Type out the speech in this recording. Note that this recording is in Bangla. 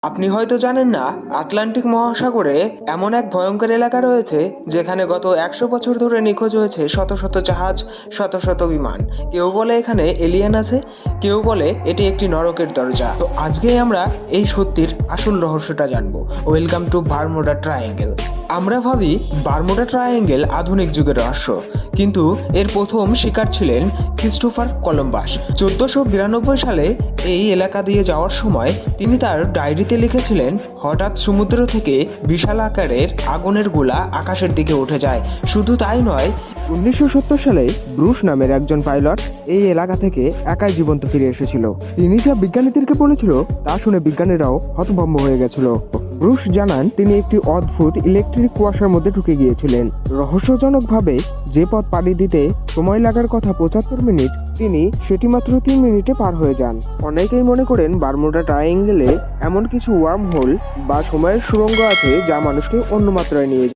আপনি হয়তো জানেন না, আটলান্টিক মহাসাগরে এমন এক ভয়ঙ্কর এলাকা রয়েছে যেখানে গত 100 বছর ধরে নিখোঁজ হয়েছে শত শত জাহাজ, শত শত বিমান। কেউ বলে এখানে এলিয়েন আছে, কেউ বলে এটি একটি নরকের দরজা। তো আজকে আমরা এই সত্যির আসল রহস্যটা জানবো। Welcome to Bermuda triangle. আমরা ভাবি বারমুডা ট্রায়াঙ্গেল আধুনিক যুগের রহস্য, কিন্তু এর প্রথম শিকার ছিলেন ক্রিস্টোফার কলম্বাস। 1492 সালে এই এলাকা দিয়ে যাওয়ার সময় তিনি তার ডায়েরিতে লিখেছিলেন, হঠাৎ সমুদ্র থেকে বিশাল আকারের আগুনের গোলা আকাশের দিকে উঠে যায়। শুধু তাই নয়, 1970 সালে ব্রুস নামের একজন পাইলট এই এলাকা থেকে একাই জীবন্ত ফিরে এসেছিল। তিনি যা বিজ্ঞানীদেরকে বলেছিল তা শুনে বিজ্ঞানীরাও হতভম্ব হয়ে গেছিল। ব্রুস জানান তিনি একটি অদ্ভুত ইলেকট্রিক কুয়াশার মধ্যে ঢুকে গিয়েছিলেন। রহস্যজনকভাবে যে পথ পাড়ি দিতে সময় লাগার কথা 75 মিনিট, তিনি সেটি মাত্র 3 মিনিটে পার হয়ে যান। অনেকেই মনে করেন বারমুডা ট্রায়াঙ্গেলে এমন কিছু ওয়ার্ম হোল বা সময়ের সুড়ঙ্গ আছে যা মানুষকে অন্য মাত্রায় নিয়ে যায়।